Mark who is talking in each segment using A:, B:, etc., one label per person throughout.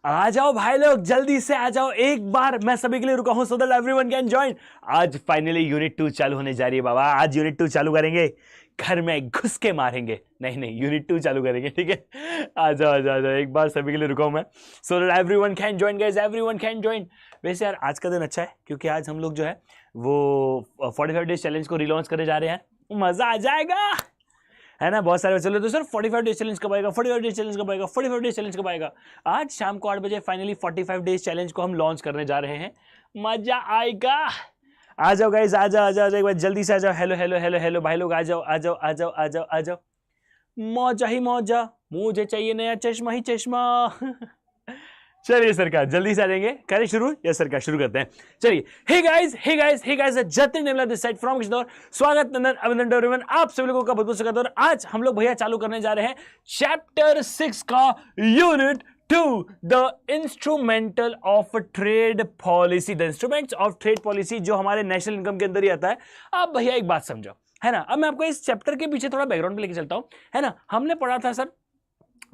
A: आ जाओ भाई लोग, जल्दी से आ जाओ, एक बार मैं सभी के लिए रुका हूं so that everyone can join. आज फाइनली यूनिट 2 चालू होने जा रही है बाबा। आज यूनिट 2 चालू करेंगे, घर में घुस के मारेंगे। नहीं, यूनिट 2 चालू करेंगे, ठीक है। आ जाओ आ जाओ आ जाओ, एक बार सभी के लिए रुका हूं मैं so that everyone can join guys, everyone can join. वैसे यार आज का दिन अच्छा है क्योंकि आज हम लोग जो है वो 45 डेज चैलेंज को रिलॉन्च करने जा रहे हैं। मजा आ जाएगा, है ना। बहुत सारे चलो तो सर 45 डेज चैलेंज कब आएगा, 45 डेज चैलेंज कब आएगा, 45 डेज चैलेंज कब आएगा। आज शाम को 8 बजे फाइनली 45 डेज चैलेंज को हम लॉन्च करने जा रहे हैं। मजा आएगा। आ जाओ गाइस, आ जाओ आ जाओ एक बार जल्दी से आ जाओ। हेलो हेलो हेलो हेलो भाई लोग, आ जाओ आ जाओ आ जाओ आ जाओ आ जाओ। मौजा ही मौजा, मुझे चाहिए नया चश्मा ही चश्मा। चलिए सरकार जल्दी से आ जाएंगे। करें शुरू? यस सरकार शुरू करते हैं। चलिए hey guys Jatin Nemla this side from Kishore. स्वागत नंदन अभिनंदन एवरीवन, आप सभी लोगों का बहुत बहुत स्वागत है। और आज हम लोग भैया चालू करने जा रहे हैं चैप्टर 6 का unit 2, the instrumental of trade policy. The instruments of trade policy जो हमारे नेशनल इनकम के अंदर ही आता है। अब भैया एक बात समझो, है ना। अब मैं आपको इस चैप्टर के पीछे थोड़ा बैकग्राउंड पे लेके चलता हूं, है ना। हमने पढ़ा था सर,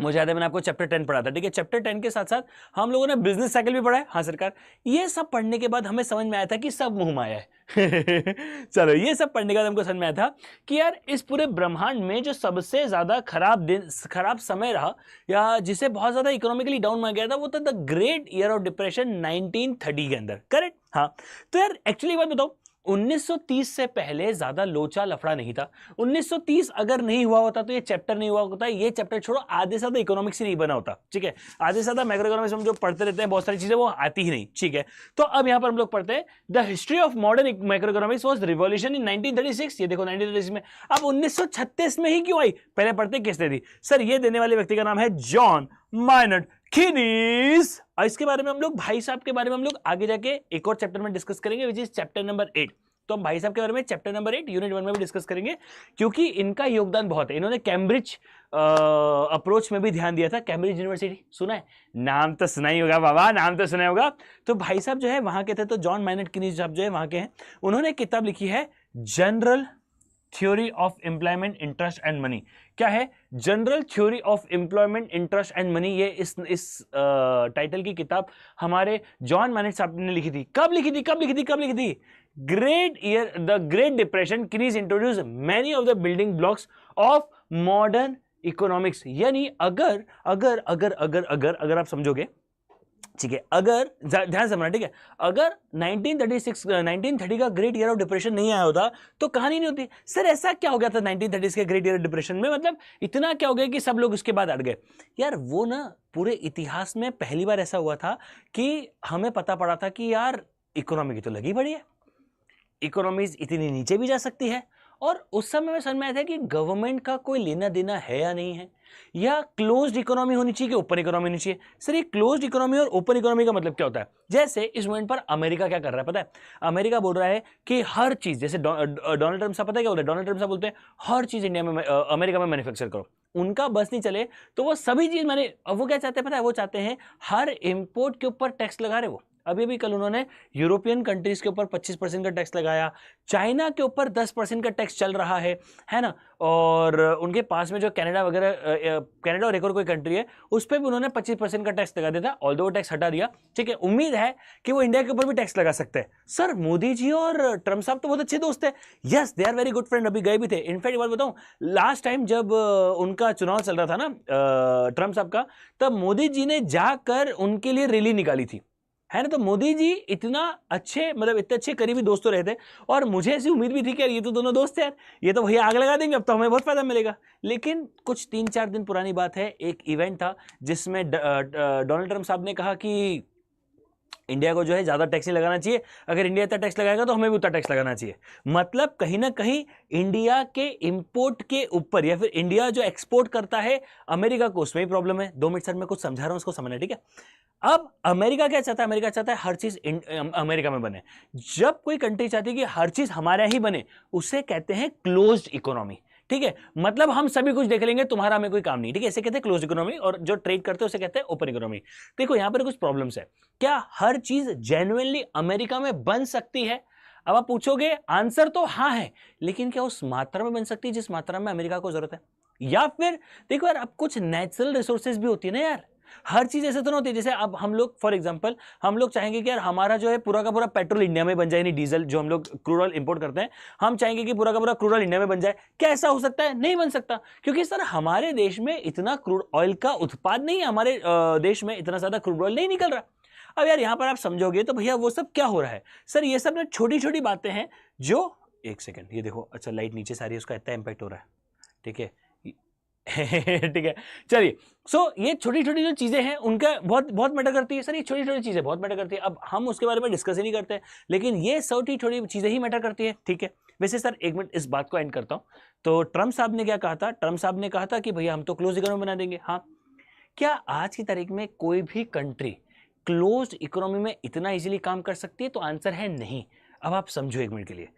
A: मुझे याद है मैंने आपको चैप्टर 10 पढ़ा था, ठीक है। चैप्टर 10 के साथ साथ हम लोगों ने बिजनेस साइकिल भी पढ़ा है। हाँ सरकार, ये सब पढ़ने के बाद हमें समझ में आया था कि सब मुंह माया है। चलो ये सब पढ़ने के बाद हमको समझ में आया था कि यार इस पूरे ब्रह्मांड में जो सबसे ज्यादा खराब समय रहा या जिसे बहुत ज्यादा इकोनॉमिकली डाउन माना गया था वो था the great year of depression 1930 के अंदर। करेक्ट? हाँ। तो यार एक्चुअली बात बताओ, 1930 से पहले ज्यादा लोचा लफड़ा नहीं था। 1930 अगर नहीं हुआ होता तो ये चैप्टर नहीं हुआ होता। ये चैप्टर छोड़ो, आधे से ज्यादा इकोनॉमिक्स ही नहीं बना होता, ठीक है। आधे से ज्यादा मैक्रो इकोनॉमिक्स हम जो पढ़ते रहते हैं बहुत सारी चीजें वो आती ही नहीं, ठीक है। तो अब यहां पर हम लोग पढ़ते हैं the history of modern macro economics was revolution in 1936। ये देखो 1936 में। अब 1936 में ही क्यों आई? पहले पढ़ते किसने दी सर? ये देने वाले व्यक्ति का नाम है जॉन माइनर्ड कीनीज। और इसके बारे में हम लोग, भाई साहब के बारे में हम लोग आगे जाके एक और चैप्टर में डिस्कस करेंगे, विच इज चैप्टर नंबर 8। तो हम भाई साहब के बारे में चैप्टर नंबर 8 यूनिट 1 में भी डिस्कस करेंगे क्योंकि इनका योगदान बहुत है। इन्होंने कैम्ब्रिज अप्रोच में भी ध्यान दिया था। कैम्ब्रिज यूनिवर्सिटी सुना है? नाम तो सुना ही होगा बाबा, नाम तो सुना होगा। तो भाई साहब जो है वहां के थे, तो जॉन माइनर्ड कीनीज साहब जो है वहां के हैं। उन्होंने एक किताब लिखी है general theory of employment interest and money. क्या है? General theory of employment interest and money. ये इस टाइटल की किताब हमारे जॉन माइनर्ड साहब ने लिखी थी। कब लिखी थी? Great year, the great depression Keynes introduce many of the building blocks of modern economics. यानी अगर अगर अगर अगर अगर अगर आप समझोगे, ठीक है, अगर ध्यान समझना, ठीक है, अगर 1930 का ग्रेट ईयर ऑफ डिप्रेशन नहीं आया होता तो कहानी नहीं होती। सर ऐसा क्या हो गया था 1930 के ग्रेट ईयर ऑफ डिप्रेशन में? मतलब इतना क्या हो गया कि सब लोग उसके बाद अड़ गए? यार वो ना पूरे इतिहास में पहली बार ऐसा हुआ था कि हमें पता पड़ा था कि यार इकोनॉमी की तो लगी बड़ी है, इकोनॉमीज इतनी नीचे भी जा सकती है। और उस समय में समझ में आया था कि गवर्नमेंट का कोई लेना देना है या नहीं है, या क्लोज्ड इकोनॉमी होनी चाहिए कि ओपन इकोनॉमी होनी चाहिए। सर ये क्लोज्ड इकोनॉमी और ओपन इकोनॉमी का मतलब क्या होता है? जैसे इस मोमेंट पर अमेरिका क्या कर रहा है पता है? अमेरिका बोल रहा है कि हर चीज, जैसे डोनाल्ड ट्रम्प साहब पता है क्या बोलते हैं? डोनाल्ड ट्रम्प साहब बोलते हैं हर चीज इंडिया में अमेरिका में मैन्युफैक्चर करो। उनका बस नहीं चले तो वो सभी चीज मैंने, वो क्या चाहते हैं पता है? वो चाहते हैं हर इंपोर्ट के ऊपर टैक्स लगा रहे। वो अभी भी कल उन्होंने यूरोपियन कंट्रीज के ऊपर 25% का टैक्स लगाया, चाइना के ऊपर 10% का टैक्स चल रहा है ना। और उनके पास में जो कनाडा वगैरह, कनाडा और एक और कोई कंट्री है, उस पर भी उन्होंने 25% का टैक्स लगा दिया था, ऑल्दो वो टैक्स हटा दिया, ठीक है। उम्मीद है कि वो इंडिया के ऊपर भी टैक्स लगा सकते हैं। सर मोदी जी और ट्रम्प साहब तो बहुत अच्छे दोस्त है। Yes they are very good friend, अभी गए भी थे। इनफैक्ट बात बताऊं, लास्ट टाइम जब उनका चुनाव चल रहा था ना ट्रम्प साहब का, तब मोदी जी ने जाकर उनके लिए रैली निकाली थी, है ना। तो मोदी जी इतना अच्छे, मतलब इतने अच्छे करीबी दोस्त तो रहे थे। और मुझे ऐसी उम्मीद भी थी कि यार ये तो दोनों दोस्त हैं यार, ये तो भैया आग लगा देंगे, अब तो हमें बहुत फायदा मिलेगा। लेकिन कुछ 3-4 दिन पुरानी बात है, एक इवेंट था जिसमें डोनाल्ड ट्रम्प साहब ने कहा कि इंडिया को जो है ज्यादा टैक्स नहीं लगाना चाहिए, अगर इंडिया इतना टैक्स लगाएगा तो हमें भी उतना टैक्स लगाना चाहिए। मतलब कहीं ना कहीं इंडिया के इंपोर्ट के ऊपर, या फिर इंडिया जो एक्सपोर्ट करता है अमेरिका को, उसमें ही प्रॉब्लम है। 2 मिनट सर मैं कुछ समझा रहा हूं, उसको समझना, ठीक है। अब अमेरिका क्या चाहता है? अमेरिका चाहता है हर चीज अमेरिका में बने। जब कोई कंट्री चाहती है कि हर चीज हमारे ही बने, उसे कहते हैं क्लोज्ड इकोनॉमी, ठीक है। मतलब हम सभी कुछ देख लेंगे, तुम्हारा हमें कोई काम नहीं, ठीक है। इसे कहते हैं क्लोज इकोनॉमी, और जो ट्रेड करते हैं उसे कहते हैं ओपन इकोनॉमी। देखो यहां पर कुछ प्रॉब्लम्स है। क्या हर चीज जेन्युइनली अमेरिका में बन सकती है? अब आप पूछोगे, आंसर तो हाँ है, लेकिन क्या उस मात्रा में बन सकती है जिस मात्रा में अमेरिका को जरूरत है? या फिर देखो यार, अब कुछ नेचुरल रिसोर्सेज भी होती है ना यार। हर चीज ऐसे तो ना होती है। जैसे अब हम लोग फॉर एग्जांपल हम लोग चाहेंगे कि यार हमारा जो है पूरा का पूरा पेट्रोल इंडिया में बन जाए, यानी डीजल जो हम लोग क्रूड ऑयल इंपोर्ट करते हैं, हम चाहेंगे कि पूरा का पूरा क्रूड ऑयल इंडिया में बन जाए। क्या ऐसा हो सकता है? नहीं बन सकता, क्योंकि सर हमारे देश में इतना क्रूड ऑयल का उत्पाद नहीं है, हमारे देश में इतना ज्यादा क्रूड ऑयल नहीं निकल रहा। अब यार यहां पर आप समझोगे तो भैया वो सब क्या हो रहा है सर, ये सब ना छोटी छोटी बातें हैं जो, एक सेकंड ये देखो, अच्छा लाइट नीचे सारी है, उसका इतना इंपैक्ट हो रहा है, ठीक है ठीक है चलिए। सो ये छोटी छोटी जो चीजें हैं उनका बहुत बहुत मैटर करती है सर, ये छोटी छोटी चीजें बहुत मैटर करती है। अब हम उसके बारे में डिस्कस ही नहीं करते, लेकिन ये छोटी छोटी चीजें ही मैटर करती है, ठीक है। वैसे सर एक मिनट इस बात को एंड करता हूं। तो ट्रम्प साहब ने क्या कहा था? ट्रम्प साहब ने कहा था कि भैया हम तो क्लोज इकोनॉमी बना देंगे। हाँ, क्या आज की तारीख में कोई भी कंट्री क्लोज्ड इकोनॉमी में इतना इजीली काम कर सकती है? तो आंसर है नहीं। अब आप समझो एक मिनट के लिए,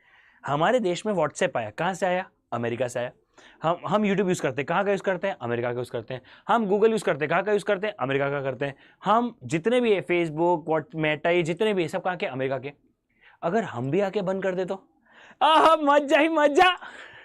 A: हमारे देश में व्हाट्सएप आया, कहां से आया? अमेरिका से आया। हम यूट्यूब यूज करते हैं, कहाँ का यूज करते हैं? अमेरिका का यूज करते हैं। हम गूगल यूज करते हैं, कहाँ का यूज करते हैं? अमेरिका का करते हैं। हम जितने भी है फेसबुक व्हाट मेटा, ये जितने भी है सब कहाँ के? अमेरिका के। अगर हम भी आके बंद कर दे तो मजा ही मजा,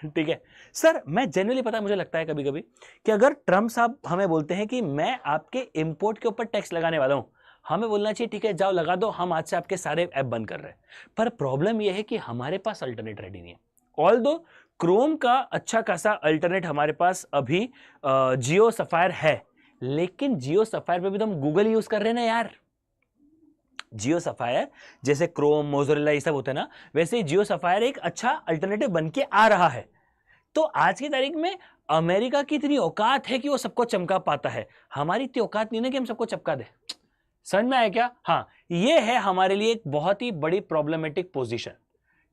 A: ठीक है सर। मैं जनरली पता है, मुझे लगता है कभी कभी कि अगर ट्रम्प साहब हमें बोलते हैं कि मैं आपके इंपोर्ट के ऊपर टैक्स लगाने वाला हूं, हमें बोलना चाहिए ठीक है जाओ लगा दो, हम आज से आपके सारे ऐप बंद कर रहे हैं। पर प्रॉब्लम यह है कि हमारे पास अल्टरनेट रेडी नहीं है। ऑल दो क्रोम का अच्छा खासा अल्टरनेट हमारे पास अभी जियो सफायर है, लेकिन जियो सफायर पे भी तो हम गूगल यूज कर रहे हैं ना यार। जियो सफायर जैसे क्रोम मोज़रेला ये सब होते हैं ना, वैसे जियो सफायर एक अच्छा अल्टरनेटिव बन के आ रहा है। तो आज की तारीख में अमेरिका की इतनी औकात है कि वो सबको चमका पाता है, हमारी इतनी औकात नहीं है कि हम सबको चमका दे। समझ में आया क्या? हाँ, ये है हमारे लिए एक बहुत ही बड़ी प्रॉब्लमेटिक पोजीशन,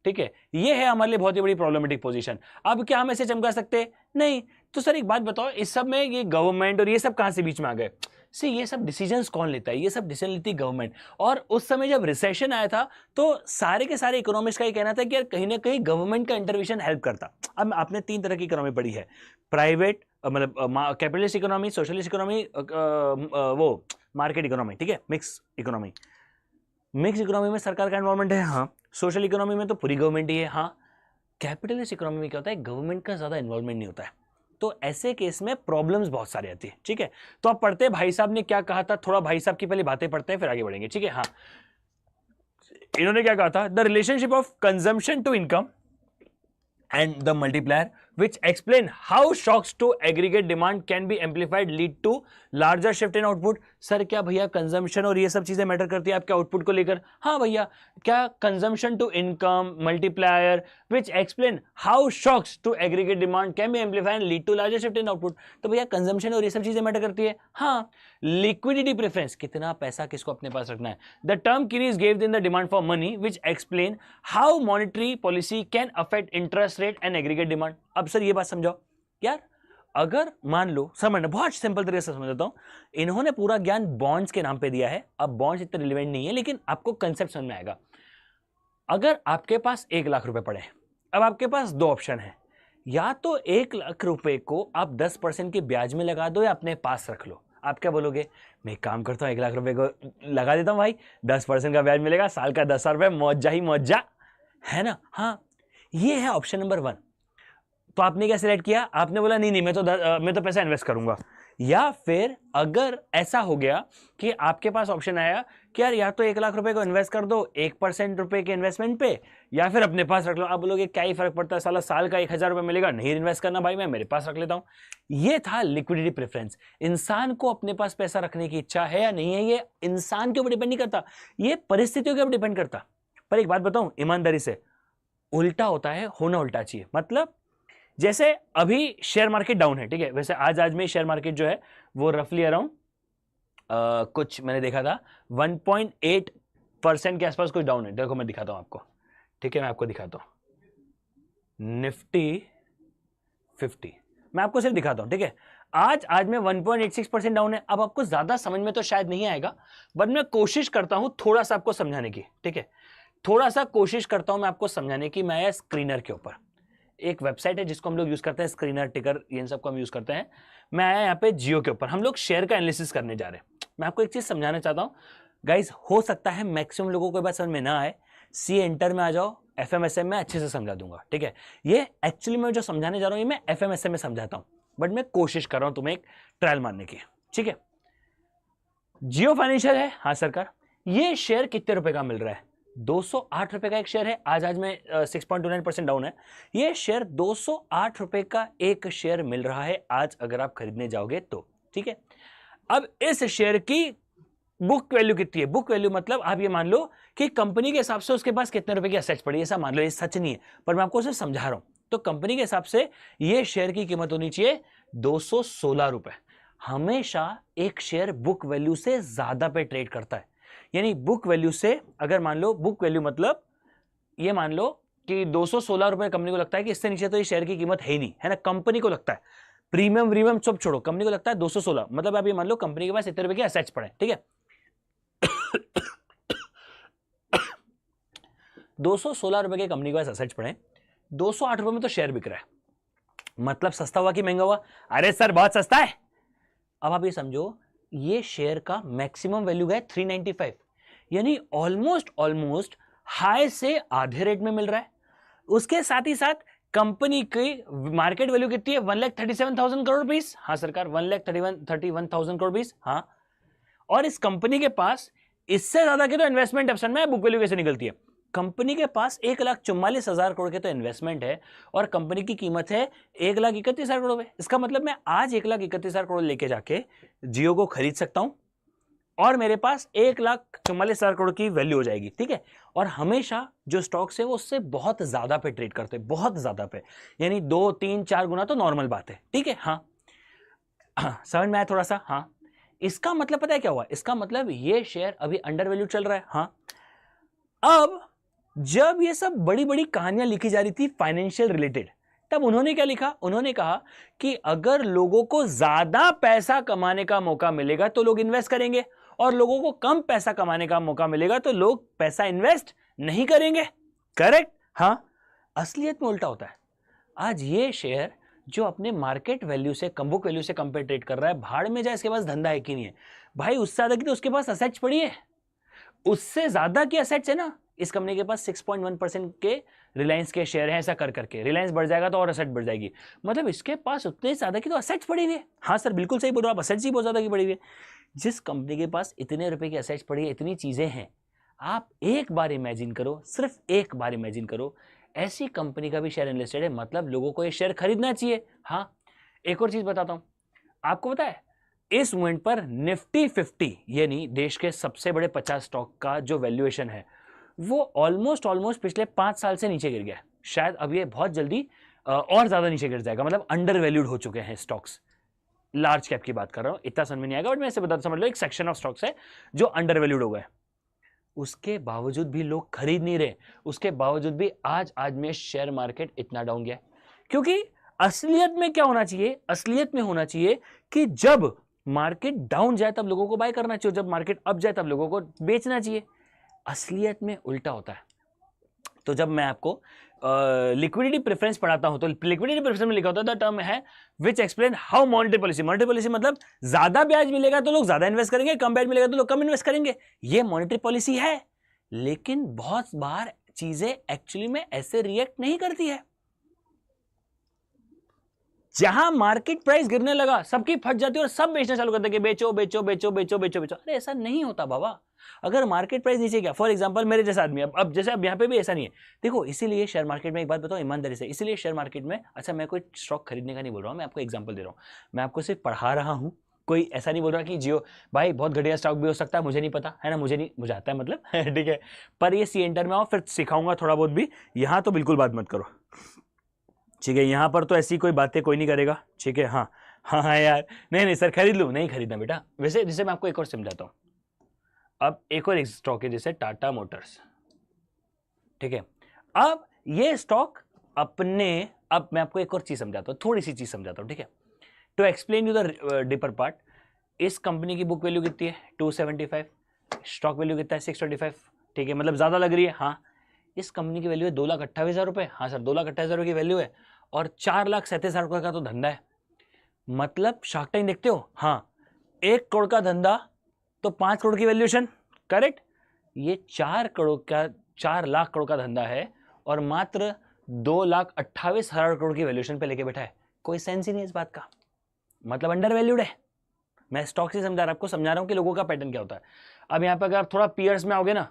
A: ठीक है। ये है हमारे लिए बहुत ही बड़ी प्रॉब्लमेटिक पोजीशन। अब क्या हम ऐसे चमका सकते? नहीं। तो सर एक बात बताओ, इस सब में ये गवर्नमेंट और ये सब कहां से बीच में आ गए? से ये सब डिसीजंस कौन लेता है? ये सब डिसीजन लेती है गवर्नमेंट। और उस समय जब रिसेशन आया था तो सारे के सारे इकोनॉमिस्ट का ये कहना था कि यार कहीं ना कहीं गवर्नमेंट का इंटरवेंशन हेल्प करता। अब आपने 3 तरह की इकोनॉमी पढ़ी है, प्राइवेट मतलब कैपिटलिस्ट इकोनॉमी, सोशलिस्ट इकोनॉमी, वो मार्केट इकोनॉमी, ठीक है, मिक्स इकोनॉमी। मिक्स इकोनॉमी में सरकार का इन्वॉल्वमेंट है, हाँ। सोशल इकोनॉमी में तो पूरी गवर्नमेंट ही है, हाँ। कैपिटलिस्ट इकोनॉमी में क्या होता है? गवर्नमेंट का ज्यादा इन्वॉल्वमेंट नहीं होता है। तो ऐसे केस में प्रॉब्लम्स बहुत सारी आती है, ठीक है। तो आप पढ़ते हैं भाई साहब ने क्या कहा था, थोड़ा भाई साहब की पहले बातें पढ़ते हैं फिर आगे बढ़ेंगे, ठीक है। हाँ, इन्होंने क्या कहा था? The relationship of consumption to income and the multiplier which explain how shocks to aggregate demand can be amplified lead to larger shift in output। Sir क्या भैया कंजम्पशन और ये सब चीजें मैटर करती है आपके आउटपुट को लेकर? हाँ भैया, क्या consumption to income multiplier which explain how shocks to aggregate demand can be amplified and lead to larger shift in output। तो भैया कंजम्पशन और ये सब चीजें मैटर करती है, हाँ। लिक्विडिटी प्रेफरेंस, कितना पैसा किसको अपने पास रखना है। The term Keynes give in the demand for money which explain how monetary policy can affect interest rate and aggregate demand. अब सर ये बात समझाओ यार, अगर मान लो, समझना बहुत सिंपल तरीके से समझाता हूं, इन्होंने पूरा ज्ञान बॉन्ड्स के नाम पे दिया है। अब बॉन्ड्स इतने रिलेवेंट नहीं है, लेकिन आपको कंसेप्ट समझ में आएगा। अगर आपके पास 1 लाख रुपए पड़े, अब आपके पास 2 ऑप्शन है, या तो 1 लाख रुपए को आप 10% के ब्याज में लगा दो या अपने पास रख लो। आप क्या बोलोगे? मैं एक काम करता हूं, 1 लाख रुपए को लगा देता हूं भाई, 10% का ब्याज मिलेगा, साल का 10,000 रुपए, मौजा ही मौजा, है ना। हाँ, ये है ऑप्शन नंबर 1। तो आपने क्या सिलेक्ट किया? आपने बोला नहीं नहीं मैं तो पैसा इन्वेस्ट करूंगा। या फिर अगर ऐसा हो गया कि आपके पास ऑप्शन आया कि यार या तो 1 लाख रुपए को इन्वेस्ट कर दो 1% रुपए के इन्वेस्टमेंट पे, या फिर अपने पास रख लो। आप बोलोगे क्या ही फर्क पड़ता है, साला साल का 1,000 रुपए मिलेगा, नहीं इन्वेस्ट करना भाई, मैं मेरे पास रख लेता हूं। ये था लिक्विडिटी प्रेफरेंस। इंसान को अपने पास पैसा रखने की इच्छा है या नहीं है, ये इंसान के ऊपर डिपेंड नहीं करता, ये परिस्थितियों के ऊपर डिपेंड करता। पर एक बात बताऊं ईमानदारी से, उल्टा होता है, होना उल्टा चाहिए। मतलब जैसे अभी शेयर मार्केट डाउन है, ठीक है, वैसे आज में शेयर मार्केट जो है वो रफली अराउंड कुछ मैंने देखा था 1.8% के आसपास कुछ डाउन है। देखो मैं दिखाता हूं आपको, ठीक है, मैं आपको दिखाता हूं निफ्टी 50, मैं आपको सिर्फ दिखाता हूं, ठीक है। आज में 1.86% डाउन है। अब आपको ज्यादा समझ में तो शायद नहीं आएगा, बट मैं कोशिश करता हूं थोड़ा सा आपको समझाने की, ठीक है, थोड़ा सा कोशिश करता हूं मैं आपको समझाने की। मैं आया स्क्रीनर के ऊपर, एक वेबसाइट है जिसको हम लोग यूज करते हैं, स्क्रीनर टिकर इन सबको हम यूज करते हैं। मैं आया यहाँ पे जियो के ऊपर, हम लोग शेयर का एनालिसिस करने जा रहे हैं। मैं आपको एक चीज समझाना चाहता हूं गाइज, हो सकता है मैक्सिमम लोगों को बात समझ में ना आए, सी एंटर में आ जाओ, FMSM में अच्छे से समझा दूंगा, ठीक है। ये एक्चुअली मैं जो समझाने जा रहा हूं ये मैं FMSM में समझाता हूं, बट मैं कोशिश कर रहा हूं तुम्हें एक ट्रायल मारने की, ठीक है। जियो फाइनेंशियल है, हाँ सरकार। ये शेयर कितने रुपए का मिल रहा है? 208 रुपए का एक शेयर है। आज में 6.29% डाउन है। ये शेयर 208 रुपए का एक शेयर मिल रहा है आज, अगर आप खरीदने जाओगे तो। ठीक है, अब इस शेयर की बुक वैल्यू कितनी है? बुक वैल्यू मतलब आप ये मान लो कि कंपनी के हिसाब से उसके पास कितने रुपए की असेट्स पड़ी है, ऐसा मान लो। ये सच नहीं है, पर मैं आपको सिर्फ समझा रहा हूं। तो कंपनी के हिसाब से ये शेयर की कीमत होनी चाहिए 216 रुपए। हमेशा एक शेयर बुक वैल्यू से ज्यादा पे ट्रेड करता है। यानी बुक वैल्यू से, अगर मान लो बुक वैल्यू मतलब ये मान लो कि 216 रुपए कंपनी को लगता है कि इससे नीचे तो ये शेयर की कीमत है ही नहीं, है ना। कंपनी को लगता है, प्रीमियम व्रीमियम सब छोड़ो, कंपनी को लगता है 216, मतलब आप ये मान लो कंपनी के पास इतने रुपए के असेट्स पड़े। ठीक है, 216 रुपए के कंपनी के पास असेट्स पड़े, 208 रुपए में तो शेयर बिक रहा है, मतलब सस्ता हुआ कि महंगा हुआ? अरे सर बहुत सस्ता है। अब आप ये समझो, ये शेयर का मैक्सिमम वैल्यू है 395, यानी ऑलमोस्ट हाई से आधे रेट में मिल रहा है। उसके साथ ही साथ कंपनी की मार्केट वैल्यू कितनी है? 1,37,000 करोड़ रुपीस। हाँ सरकार, 1,31,000 करोड़ रुपीस। हाँ, और इस कंपनी के पास इससे ज्यादा के तो इन्वेस्टमेंट ऑप्शन में बुक वैल्यू कैसे निकलती है? कंपनी के पास 1,44,000 करोड़ के तो इन्वेस्टमेंट है और कंपनी की कीमत है 1,31,000 करोड़ है। इसका मतलब मैं आज 1,31,000 करोड़ लेके जाके जियो को खरीद सकता हूं और मेरे पास 1,44,000 करोड़ की वैल्यू हो जाएगी। ठीक है, और हमेशा जो स्टॉक्स है वो उससे बहुत ज्यादा पे ट्रेड करते हैं, बहुत ज्यादा पे, यानी 2, 3, 4 गुना तो नॉर्मल बात है। ठीक है, हाँ समझ में आया थोड़ा सा? हाँ, इसका मतलब पता है क्या हुआ? इसका मतलब ये शेयर अभी अंडर वैल्यू चल रहा है। हाँ, अब जब ये सब बड़ी बड़ी कहानियां लिखी जा रही थी फाइनेंशियल रिलेटेड, तब उन्होंने क्या लिखा? उन्होंने कहा कि अगर लोगों को ज्यादा पैसा कमाने का मौका मिलेगा तो लोग इन्वेस्ट करेंगे, और लोगों को कम पैसा कमाने का मौका मिलेगा तो लोग पैसा इन्वेस्ट नहीं करेंगे। करेक्ट? हाँ, असलियत में उल्टा होता है। आज ये शेयर जो अपने मार्केट वैल्यू से, कम बुक वैल्यू से कंपेयर ट्रेड कर रहा है, भाड़ में जाए इसके पास धंधा है कि नहीं है भाई। उससे ज्यादा की तो उसके पास असेट्स पड़ी है, उससे ज्यादा की असेट्स है ना। इस कंपनी के पास 6.1% के रिलायंस के शेयर हैं। ऐसा कर करके रिलायंस बढ़ जाएगा तो और असेट बढ़ जाएगी, मतलब इसके पास उतने ज्यादा की तो असेट्स पड़ी हुई है। हाँ सर बिल्कुल सही बोल रहे हो आप, असेट्स ही बहुत ज्यादा की पड़ी हुई है। जिस कंपनी के पास इतने रुपए की असेट्स पड़ी है, इतनी चीजें हैं, आप एक बार इमेजिन करो, सिर्फ एक बार इमेजिन करो, ऐसी कंपनी का भी शेयर इनलिस्टेड है, मतलब लोगों को ये शेयर खरीदना चाहिए। हाँ, एक और चीज बताता हूं आपको, पता है इस मोमेंट पर निफ्टी 50 यानी देश के सबसे बड़े 50 स्टॉक का जो वैल्यूएशन है वो ऑलमोस्ट पिछले 5 साल से नीचे गिर गया है। शायद अब ये बहुत जल्दी और ज्यादा नीचे गिर जाएगा, मतलब अंडर वैल्यूड हो चुके हैं स्टॉक्स। लार्ज कैप की बात कर रहा हूं, इतना समझ में नहीं आएगा बट मैं ऐसे बता समझ लो, एक सेक्शन ऑफ स्टॉक्स है जो अंडर वैल्यूड हो गए। उसके बावजूद भी लोग खरीद नहीं रहे, उसके बावजूद भी आज में शेयर मार्केट इतना डाउन गया, क्योंकि असलियत में क्या होना चाहिए? असलियत में होना चाहिए कि जब मार्केट डाउन जाए तब लोगों को बाय करना चाहिए, जब मार्केट अप जाए तब लोगों को बेचना चाहिए। असलियत में उल्टा होता है। तो जब मैं आपको लिक्विडिटी प्रेफरेंस पढ़ाता हूं तो लिक्विडिटी प्रेफरेंस में लिखा होता है, द टर्म है which explain how monetary policy, monetary policy मतलब ज्यादा ब्याज मिलेगा तो लोग ज्यादा इन्वेस्ट करेंगे, कम ब्याज मिलेगा तो लोग कम इन्वेस्ट करेंगे। ये मॉनेटरी पॉलिसी है, लेकिन बहुत बार चीजें एक्चुअली में ऐसे रिएक्ट नहीं करती है। जहां मार्केट प्राइस गिरने लगा सबकी फट जाती है और सब बेचना चालू करते हैं कि बेचो बेचो बेचो बेचो बेचो बेचो। अरे ऐसा नहीं होता बाबा। अगर मार्केट प्राइस नीचे गया, फॉर एग्जांपल मेरे जैसा आदमी, अब जैसे अब यहाँ पे भी ऐसा नहीं है। देखो इसीलिए शेयर मार्केट में एक बात बताओ ईमानदारी से, इसीलिए शेयर मार्केट में, अच्छा मैं कोई स्टॉक खरीदने का नहीं बोल रहा हूँ, मैं आपको एग्जाम्पल दे रहा हूँ, मैं आपको सिर्फ पढ़ा रहा हूँ। कोई ऐसा नहीं बोल रहा कि जियो भाई बहुत घटिया स्टॉक भी हो सकता है, मुझे नहीं पता है ना, मुझे आता है मतलब ठीक है, पर ये सी एंटर में आओ फिर सिखाऊंगा थोड़ा बहुत भी, यहाँ तो बिल्कुल बात मत करो, ठीक है। यहाँ पर तो ऐसी कोई बातें कोई नहीं करेगा, ठीक है। हाँ हाँ हाँ यार, नहीं सर खरीद लूँ, नहीं खरीदना बेटा। वैसे जैसे मैं आपको एक और समझाता हूँ, अब एक और स्टॉक है जैसे टाटा मोटर्स, ठीक है। अब ये स्टॉक अपने, अब मैं आपको एक और चीज समझाता हूँ, थोड़ी सी चीज समझाता हूँ, ठीक है। To explain you the deeper part, इस कंपनी की बुक वैल्यू कितनी है? 275, स्टॉक वैल्यू कितना है? 625, ठीक है, मतलब ज्यादा लग रही है। हाँ, इस कंपनी की वैल्यू है 2,28,000 रुपए। हाँ सर 2,28,000 की वैल्यू है और 4,37,000 रुपए का तो धंधा है। मतलब शार्क टैंक देखते हो? हाँ, 1 करोड़ का धंधा तो 5 करोड़ की वैल्यूएशन, करेक्ट। ये 4 लाख करोड़ का धंधा है और मात्र 2,28,000 करोड़ की वैल्यूएशन पे लेके बैठा है। कोई सेंस ही नहीं इस बात का, मतलब अंडर वैल्यूड है। मैं स्टॉक से समझा रहा आपको, समझा रहा हूं कि लोगों का पैटर्न क्या होता है। अब यहां पर अगर आप थोड़ा पीयर्स में आओगे ना,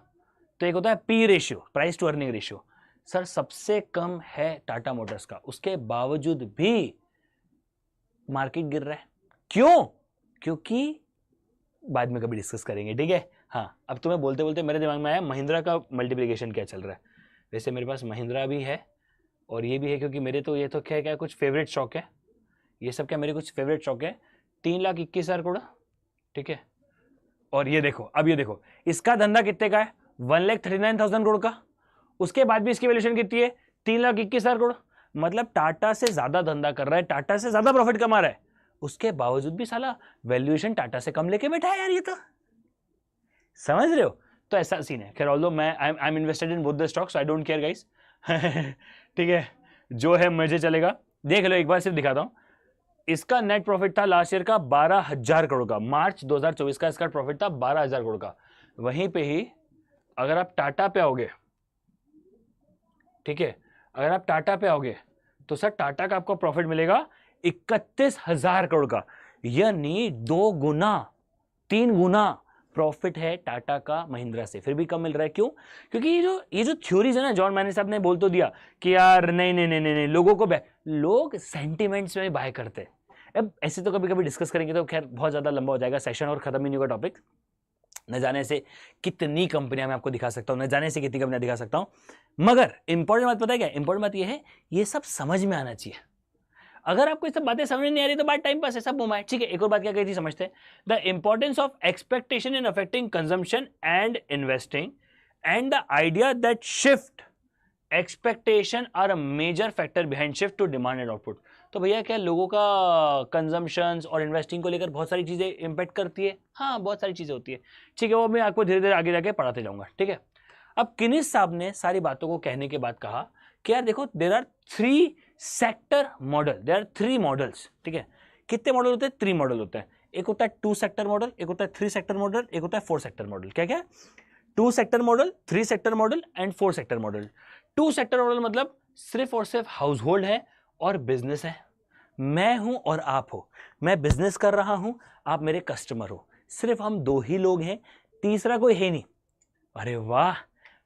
A: तो एक होता है P ratio, price to earning ratio. Sir सबसे कम है टाटा मोटर्स का, उसके बावजूद भी मार्केट गिर रहा है। क्यों? क्योंकि बाद में कभी डिस्कस करेंगे, ठीक है। हाँ, अब तुम्हें बोलते बोलते मेरे दिमाग में आया महिंद्रा का मल्टीप्लिकेशन क्या चल रहा है। वैसे मेरे पास महिंद्रा भी है और ये भी है, क्योंकि मेरे तो ये तो क्या क्या कुछ फेवरेट स्टॉक है, ये सब क्या मेरे कुछ फेवरेट स्टॉक है। 3,21,000 करोड़, ठीक है। और ये देखो, अब ये देखो इसका धंधा कितने का है, 1,39,000 करोड़ का। उसके बाद भी इसकी वैल्यूएशन कितनी है, 3,21,000 करोड़। मतलब टाटा से ज्यादा धंधा कर रहा है, टाटा से ज्यादा प्रॉफिट कमा रहा है, उसके बावजूद भी साला वैल्यूएशन टाटा से कम लेके बैठा है यार। ये तो समझ रहे हो। तो ऐसा सीन है। खैर ऑल्दो मैं I am invested in both the stocks, I don't care guys. ठीक है, जो है मुझे चलेगा। देख लो एक बार सिर्फ दिखाता हूं। इसका नेट प्रॉफिट था लास्ट ईयर का 12,000 करोड़ का, मार्च 2024 का इसका प्रॉफिट था 12,000 करोड़ का। वहीं पे ही अगर आप टाटा पे आओगे, ठीक है, अगर आप टाटा पे आओगे तो सर टाटा का आपको प्रॉफिट मिलेगा 31,000 करोड़ का, यानी 2 गुना 3 गुना प्रॉफिट है टाटा का महिंद्रा से, फिर भी कम मिल रहा है। क्यों? क्योंकि ये जो थ्योरीज है ना, जॉन मैनी साहब ने बोल तो दिया कि यार नहीं नहीं नहीं नहीं, लोगों को लोग सेंटिमेंट्स में बाय करते हैं। अब ऐसे तो कभी कभी डिस्कस करेंगे तो खैर बहुत ज्यादा लंबा हो जाएगा सेशन और खत्म ही नहीं होगा टॉपिक। न जाने से कितनी कंपनियां मैं आपको दिखा सकता हूं, न जाने से कितनी कंपनियां दिखा सकता हूं। मगर इंपॉर्टेंट बात पता है क्या? इंपॉर्टेंट बात यह है, ये सब समझ में आना चाहिए। अगर आपको ये सब बातें समझ नहीं आ रही तो बात टाइम पास है, सब घुमाए, ठीक है। एक और बात क्या कही थी समझते हैं, the importance of expectation in affecting consumption and investing and the idea that shift expectation are a major factor behind shift to demand and output. तो भैया क्या लोगों का कंजम्पशन और इन्वेस्टिंग को लेकर बहुत सारी चीजें इंपैक्ट करती है? हाँ, बहुत सारी चीजें होती है, ठीक है। वो मैं आपको धीरे धीरे आगे जाके पढ़ाते जाऊंगा, ठीक है। अब किनिस साहब ने सारी बातों को कहने के बाद कहा कि यार देखो, there are 3 sector model, there are 3 models, ठीक है। कितने मॉडल होते हैं? 3 मॉडल होते हैं। एक होता है 2 सेक्टर मॉडल, एक होता है 3 सेक्टर मॉडल, एक होता है 4 सेक्टर मॉडल। क्या क्या? 2 sector model, 3 sector model and 4 sector model. 2 sector model मतलब सिर्फ और सिर्फ हाउस होल्ड है और बिजनेस है। मैं हूं और आप हो, मैं बिजनेस कर रहा हूं, आप मेरे कस्टमर हो, सिर्फ हम 2 ही लोग हैं, तीसरा कोई है नहीं। अरे वाह,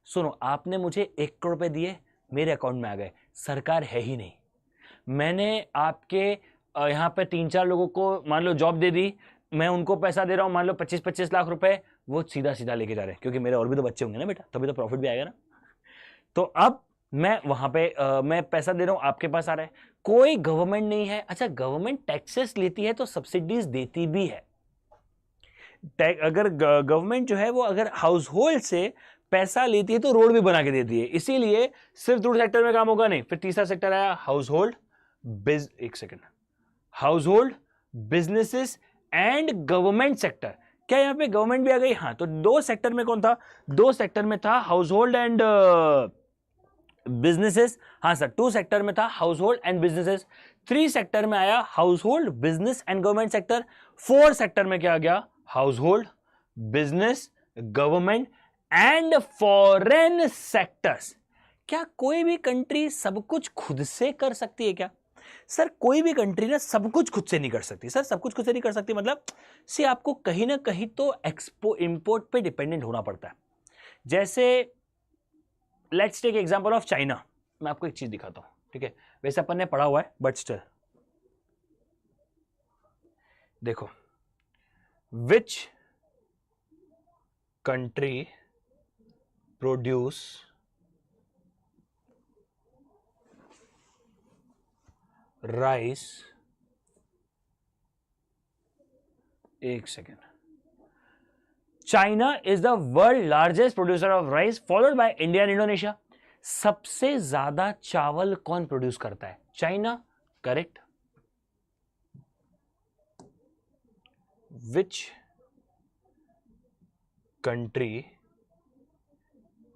A: सुनो, आपने मुझे 1 करोड़ रुपए दिए, मेरे अकाउंट में आ गए, सरकार है ही नहीं। मैंने आपके यहाँ पे 3-4 लोगों को मान लो जॉब दे दी, मैं उनको पैसा दे रहा हूं, मान लो 25-25 लाख रुपए, वो सीधा सीधा लेके जा रहे हैं, क्योंकि मेरे और भी तो बच्चे होंगे ना बेटा, तभी तो प्रॉफिट भी आएगा ना। तो अब मैं वहां पे मैं पैसा दे रहा हूं, आपके पास आ रहा है, कोई गवर्नमेंट नहीं है। अच्छा, गवर्नमेंट टैक्सेस लेती है तो सब्सिडीज देती भी है। अगर गवर्नमेंट जो है वो अगर हाउस होल्ड से पैसा लेती है तो रोड भी बना के देती है, इसीलिए सिर्फ 2 सेक्टर में काम होगा नहीं। फिर तीसरा सेक्टर आया house hold, house hold, businesses and government sector. क्या यहां पे गवर्नमेंट भी आ गई? हाँ। तो 2 सेक्टर में कौन था? 2 सेक्टर में था हाउस होल्ड एंड बिजनेसेस। हाँ सर, 2 सेक्टर में था house hold and businesses. 3 sector में आया house hold, business and government sector. 4 sector में क्या आ गया? House hold, business, government and foreign sectors. क्या कोई भी कंट्री सब कुछ खुद से कर सकती है क्या? सर कोई भी कंट्री ना सब कुछ खुद से नहीं कर सकती। सर सब कुछ खुद से नहीं कर सकती मतलब से आपको कहीं ना कहीं तो एक्सपो इंपोर्ट पे डिपेंडेंट होना पड़ता है। जैसे let's take example of China. मैं आपको एक चीज दिखाता हूं, ठीक है। वैसे अपन ने पढ़ा हुआ है बट स्टिल देखो, विच कंट्री प्रोड्यूस राइस, एक second, China is the world largest producer of rice followed by India and Indonesia. सबसे ज्यादा चावल कौन प्रोड्यूस करता है? China, correct. Which country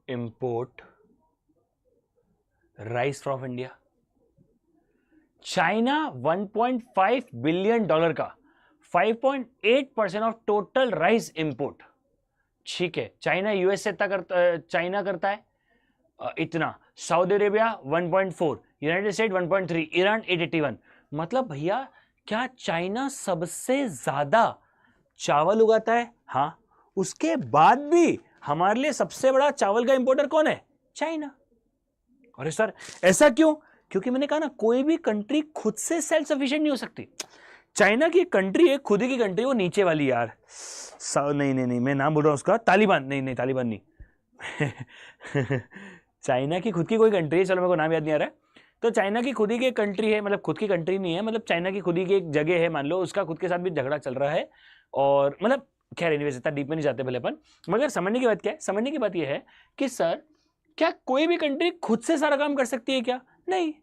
A: import rice from India? China 1.5 billion dollar का 5.8% of total rice import, ठीक है। चाइना यूएस से चाइना करता है इतना, Saudi Arabia 1.4, United state 1.3, Iran 881। मतलब भैया क्या चाइना सबसे ज्यादा चावल उगाता है, हाँ, उसके बाद भी हमारे लिए सबसे बड़ा चावल का इंपोर्टर कौन है? चाइना। अरे सर ऐसा क्यों? क्योंकि मैंने कहा ना, कोई भी कंट्री खुद से सेल्फ सफिशिएंट नहीं हो सकती। चाइना की कंट्री है, खुद की कंट्री, वो नीचे वाली यार, नहीं नहीं नहीं, मैं नाम बोल रहा हूं उसका, तालिबान, नहीं नहीं तालिबान नहीं चाइना की खुद की कोई कंट्री है, चलो मेरे को नाम याद नहीं आ रहा है। तो चाइना की खुद ही की कंट्री है, मतलब खुद की कंट्री नहीं है, मतलब चाइना की खुद ही की एक जगह है, मान लो उसका खुद के साथ भी झगड़ा चल रहा है, और मतलब खैर एनीवेज इतना डीप में नहीं जाते पहले अपन, मगर समझने की बात क्या है? समझने की बात यह है कि सर क्या कोई भी कंट्री खुद से सारा काम कर सकती है क्या? नहीं।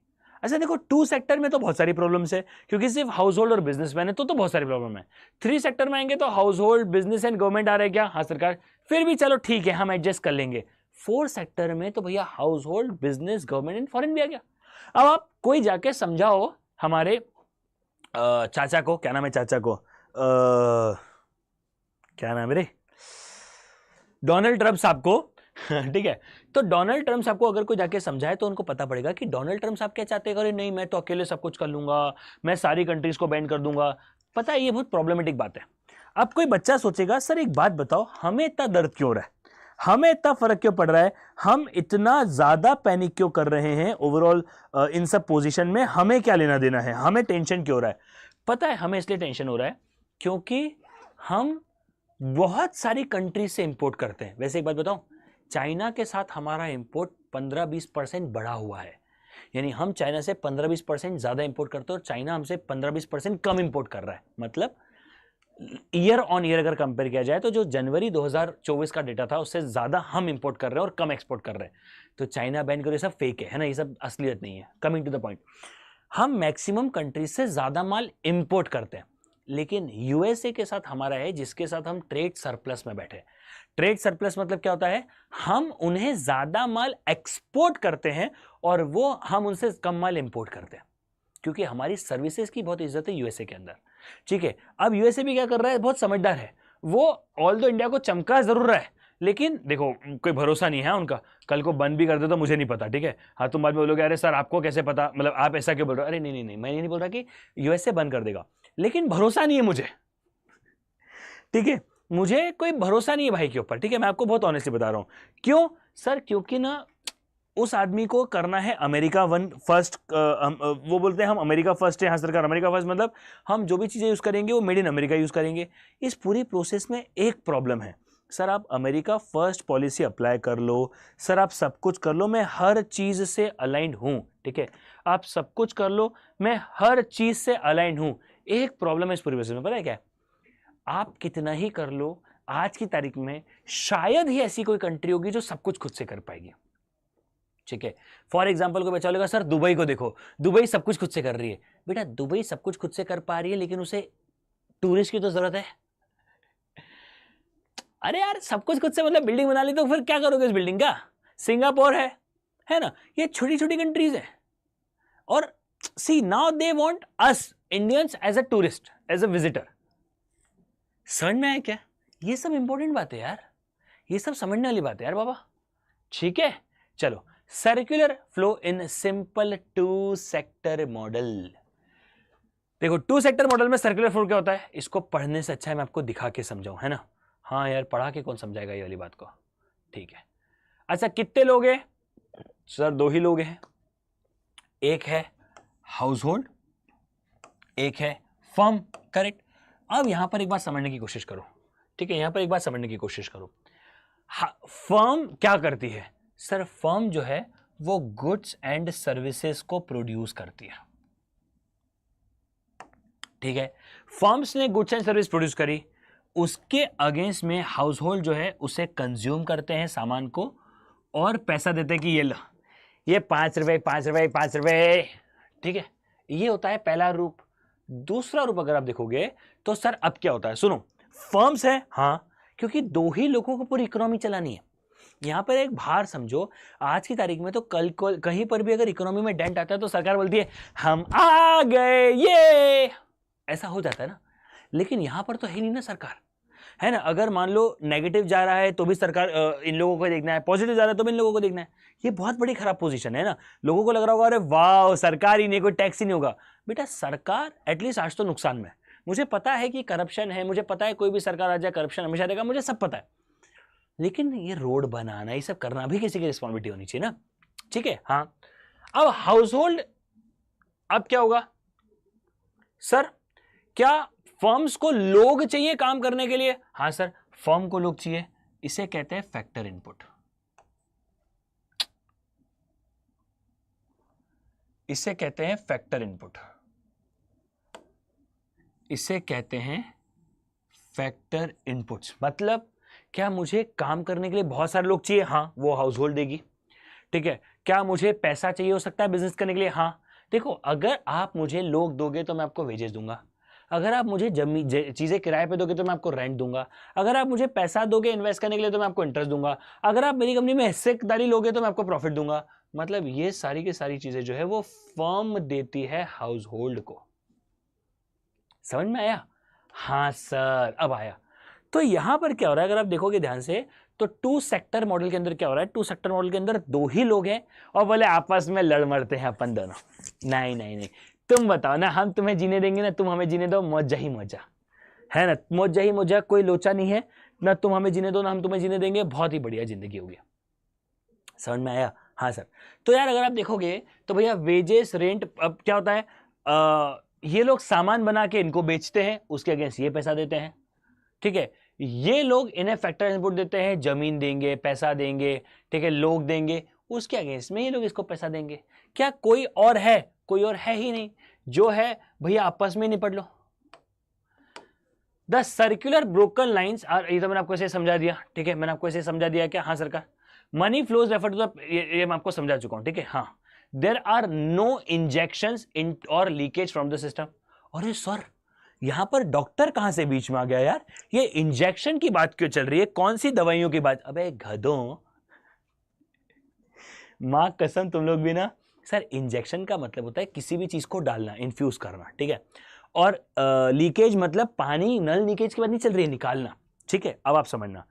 A: अच्छा देखो, 2 सेक्टर में तो बहुत सारी प्रॉब्लम्स है, क्योंकि सिर्फ हाउस होल्ड और बिजनेसमैन है तो बहुत सारी प्रॉब्लम है। 3 सेक्टर में आएंगे तो household, business and government आ रहे क्या? हाँ सरकार, फिर भी चलो ठीक है हम एडजस्ट कर लेंगे। 4 सेक्टर में तो भैया house hold, business, government and foreign भी आ गया। अब आप कोई जाके समझाओ हमारे चाचा को, क्या नाम है चाचा को, क्या नाम है रे, डोनाल्ड ट्रम्प साहब को ठीक है, तो डोनाल्ड ट्रम्प साहब को अगर कोई जाके समझाए तो उनको पता पड़ेगा कि डोनाल्ड ट्रम्प साहब क्या चाहते हैं। अरे नहीं, मैं तो अकेले सब कुछ कर लूंगा, मैं सारी कंट्रीज को बैन कर दूंगा। पता है ये बहुत प्रॉब्लमेटिक बात है। अब कोई बच्चा सोचेगा सर एक बात बताओ, हमें इतना दर्द क्यों हो रहा है, हमें इतना फर्क क्यों पड़ रहा है, हम इतना ज्यादा पैनिक क्यों कर रहे हैं ओवरऑल इन सब पोजीशन में, हमें क्या लेना देना है, हमें टेंशन क्यों हो रहा है? पता है हमें इसलिए टेंशन हो रहा है क्योंकि हम बहुत सारी कंट्री से इंपोर्ट करते हैं। वैसे एक बात बताऊं, चाइना के साथ हमारा इंपोर्ट 15-20% बढ़ा हुआ है, यानी हम चाइना से 15-20% ज्यादा इंपोर्ट करते हैं और चाइना हमसे 15-20% कम इंपोर्ट कर रहा है। मतलब ईयर ऑन ईयर अगर कंपेयर किया जाए तो जो जनवरी 2024 का डेटा था उससे ज्यादा हम इंपोर्ट कर रहे हैं और कम एक्सपोर्ट कर रहे हैं। तो चाइना बैन करो, ये सब फेक है ना, ये सब असलियत नहीं है। कमिंग टू द पॉइंट, हम मैक्सिमम कंट्रीज से ज्यादा माल इंपोर्ट करते हैं, लेकिन यूएसए के साथ हमारा है जिसके साथ हम ट्रेड सरप्लस में बैठे। ट्रेड सरप्लस मतलब क्या होता है? हम उन्हें ज्यादा माल एक्सपोर्ट करते हैं और वो हम उनसे कम माल इंपोर्ट करते हैं, क्योंकि हमारी सर्विसेज की बहुत इज्जत है यूएसए के अंदर। ठीक है, अब यूएसए भी क्या कर रहा है, बहुत समझदार है वो, ऑल दो इंडिया को चमका जरूर रहा है, लेकिन देखो कोई भरोसा नहीं है उनका, कल को बंद भी कर दे तो मुझे नहीं पता। ठीक है, हाँ तुम बाद में बोलोगे अरे सर आपको कैसे पता, मतलब आप ऐसा क्यों बोल रहे हो? अरे नहीं नहीं नहीं, मैं नहीं बोल रहा कि यूएसए बंद कर देगा, लेकिन भरोसा नहीं है मुझे। ठीक है, मुझे कोई भरोसा नहीं है भाई के ऊपर। ठीक है, मैं आपको बहुत ऑनेस्टली बता रहा हूं। क्यों सर? क्योंकि ना उस आदमी को करना है अमेरिका वन फर्स्ट, वो बोलते हैं हम अमेरिका फर्स्ट है। हाँ सरकार, अमेरिका फर्स्ट मतलब हम जो भी चीजें यूज करेंगे वो मेड इन अमेरिका यूज करेंगे। इस पूरी प्रोसेस में एक प्रॉब्लम है सर, आप अमेरिका फर्स्ट पॉलिसी अप्लाई कर लो, सर आप सब कुछ कर लो, मैं हर चीज से अलाइंड हूं। ठीक है, आप सब कुछ कर लो, मैं हर चीज से अलाइंड हूं। एक प्रॉब्लम है इस पूरी प्रोसेस में, पता है क्या? आप कितना ही कर लो, आज की तारीख में शायद ही ऐसी कोई कंट्री होगी जो सब कुछ खुद से कर पाएगी। ठीक है, फॉर एग्जाम्पल को बचा लेगा, सर दुबई को देखो, दुबई सब कुछ खुद से कर रही है। बेटा दुबई सब कुछ खुद से कर पा रही है, लेकिन उसे टूरिस्ट की तो जरूरत है। अरे यार सब कुछ खुद से मतलब बिल्डिंग बना ली तो फिर क्या करोगे इस बिल्डिंग का? सिंगापुर है ना, ये छोटी छोटी कंट्रीज है। और see now they want us Indians as a tourist, as a visitor. समझ में आया क्या? ये सब इंपॉर्टेंट बात है यार, ये सब समझने वाली बात है यार बाबा। ठीक है, चलो, circular flow in simple 2 sector model. देखो 2 सेक्टर मॉडल में सर्कुलर फ्लो क्या होता है, इसको पढ़ने से अच्छा है मैं आपको दिखा के समझाऊं, है ना। हाँ यार, पढ़ा के कौन समझाएगा ये वाली बात को। ठीक है, अच्छा कितने लोग हैं सर? 2 ही लोग हैं, एक है हाउस होल्ड, एक है फर्म। करेक्ट। अब यहां पर एक बात समझने की कोशिश करो। ठीक है, यहां पर एक बात समझने की कोशिश करो। फर्म क्या करती है सर? फर्म जो है वो गुड्स एंड सर्विसेज को प्रोड्यूस करती है। ठीक है, फर्म्स ने गुड्स एंड सर्विस प्रोड्यूस करी, उसके अगेंस्ट में हाउस होल्ड जो है उसे कंज्यूम करते हैं सामान को और पैसा देते हैं कि ये लो, ये 5 रुपए 5 रुपए 5 रुपए। ठीक है, ये होता है पहला रूप। दूसरा रूप अगर आप देखोगे तो सर अब क्या होता है, सुनो, फर्म्स है हाँ, क्योंकि 2 ही लोगों को पूरी इकोनॉमी चलानी है। यहां पर एक भार समझो, आज की तारीख में तो कल को कहीं पर भी अगर इकोनॉमी में डेंट आता है तो सरकार बोलती है हम आ गए, ये ऐसा हो जाता है ना। लेकिन यहां पर तो है नहीं ना सरकार, है ना। अगर मान लो नेगेटिव जा रहा है तो भी सरकार इन लोगों को देखना है, पॉजिटिव जा रहा है तो भी इन लोगों को देखना है। ये बहुत बड़ी खराब पोजीशन है ना। लोगों को लग रहा होगा अरे वाह सरकार ही नहीं, कोई टैक्स ही नहीं होगा। बेटा सरकार एटलीस्ट आज तो नुकसान में, मुझे पता है कि करप्शन है, मुझे पता है कोई भी सरकार आ जाए करप्शन हमेशा रहेगा, मुझे सब पता है, लेकिन ये रोड बनाना ये सब करना भी किसी की रिस्पॉन्सिबिलिटी होनी चाहिए ना, ठीक है। हाँ, अब हाउस होल्ड, अब क्या होगा सर, क्या फर्म्स को लोग चाहिए काम करने के लिए? हाँ सर, फर्म को लोग चाहिए, इसे कहते हैं फैक्टर इनपुट, इसे कहते हैं फैक्टर इनपुट, इसे कहते हैं फैक्टर इनपुट्स। मतलब क्या मुझे काम करने के लिए बहुत सारे लोग चाहिए? हाँ, वो हाउस होल्ड देगी, ठीक है। क्या मुझे पैसा चाहिए हो सकता है बिजनेस करने के लिए? हाँ। देखो, अगर आप मुझे लोग दोगे तो मैं आपको वेजेस दूंगा, अगर आप मुझे चीजें किराए पे दोगे तो मैं आपको रेंट दूंगा, अगर आप मुझे पैसा दोगे इन्वेस्ट करने के लिए तो मैं आपको इंटरेस्ट दूंगा, अगर आप मेरी कंपनी में हिस्सेदारी लोगे तो मैं आपको प्रॉफिट दूंगा। मतलब ये सारी की सारी चीजें जो है वो फर्म देती है हाउस होल्ड को। समझ में आया? हाँ सर, अब आया। तो यहां पर क्या हो रहा है, अगर आप देखोगे ध्यान से, तो टू सेक्टर मॉडल के अंदर क्या हो रहा है, टू सेक्टर मॉडल के अंदर दो ही लोग हैं और बोले आपस में लड़ मरते हैं अपन दोनों। नहीं नहीं नहीं, तुम बताओ ना, हम तुम्हें जीने देंगे ना तुम हमें जीने दो, मौजा ही मौजा है ना, मौजा ही मौजा, कोई लोचा नहीं है ना, तुम हमें जीने दो ना हम तुम्हें जीने देंगे, बहुत ही बढ़िया जिंदगी होगी। समझ में आया? हाँ सर। तो यार अगर आप देखोगे तो भैया वेजेस, रेंट, अब क्या होता है, ये लोग सामान बना के इनको बेचते हैं, उसके अगेंस्ट ये पैसा देते हैं, ठीक है। ये लोग इन्हें फैक्टर इनपुट देते हैं, जमीन देंगे, पैसा देंगे, ठीक है, लोग देंगे, उसके अगेंस्ट में ये लोग इसको पैसा देंगे। क्या कोई और है? कोई और है ही नहीं, जो है भैया आपस में निपट लो। The circular broken lines are, ये तो मैंने आपको ऐसे समझा दिया, ठीक है, मैंने आपको ऐसे समझा दिया क्या? हाँ सरकार, money flows refer to the, ये मैं आपको समझा चुका हूं, ठीक है। हाँ, there are no injections in और लीकेज फ्रॉम द सिस्टम। अरे सर, यहां पर डॉक्टर कहां से बीच में आ गया यार? ये इंजेक्शन की बात क्यों चल रही है? कौन सी दवाइयों की बात? अबे गधों, मां कसम तुम लोग भी ना। सर, इंजेक्शन का मतलब होता है किसी भी चीज को डालना, इन्फ्यूज करना, ठीक है। और लीकेज मतलब पानी, नल लीकेज की बात नहीं चल रही है, निकालना, ठीक है। अब आप समझना,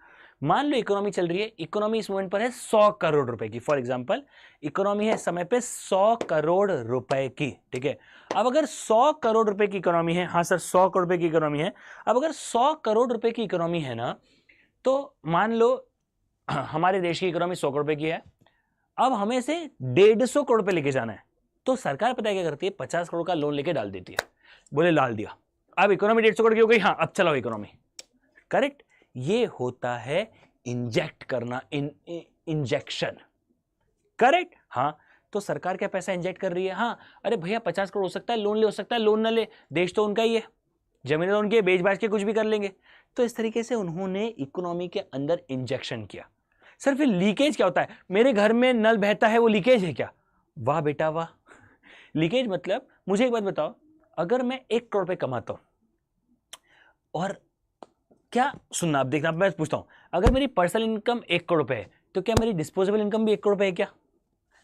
A: मान लो इकोनॉमी चल रही है, इकोनॉमी इस मोमेंट पर है 100 करोड़ रुपए की, फॉर एग्जांपल इकोनॉमी है समय पे 100 करोड़ रुपए की, ठीक है। अब अगर 100 करोड़ रुपए की इकोनॉमी है, हाँ सर 100 करोड़ रुपए की इकोनॉमी है, अब अगर 100 करोड़ रुपए की इकोनॉमी है ना, तो मान लो हमारे देश की इकोनॉमी 100 करोड़ रुपए की है, अब हमें से 150 करोड़ रुपए लेके जाना है, तो सरकार पता है क्या करती है? 50 करोड़ का लोन लेके डाल देती है, बोले डाल दिया, अब इकोनॉमी 150 करोड़ की हो गई, हाँ अब चलाओ इकोनॉमी। करेक्ट, ये होता है इंजेक्ट करना, इंजेक्शन, करेक्ट। हाँ, तो सरकार क्या पैसा इंजेक्ट कर रही है? हाँ, अरे भैया 50 करोड़ हो सकता है, लोन ले, हो सकता है लोन ना ले, देश तो उनका ही है, जमीन तो उनकी है, बेच बाच के कुछ भी कर लेंगे। तो इस तरीके से उन्होंने इकोनॉमी के अंदर इंजेक्शन किया। सर फिर लीकेज क्या होता है? मेरे घर में नल बहता है, वो लीकेज है क्या? वाह बेटा वाह। लीकेज मतलब, मुझे एक बात बताओ, अगर मैं 1 करोड़ रुपए कमाता हूं, और क्या सुनना, आप देखना, मैं पूछता हूं, अगर मेरी पर्सनल इनकम 1 करोड़ रुपए है, तो क्या मेरी डिस्पोजेबल इनकम भी 1 करोड़ रुपए है क्या?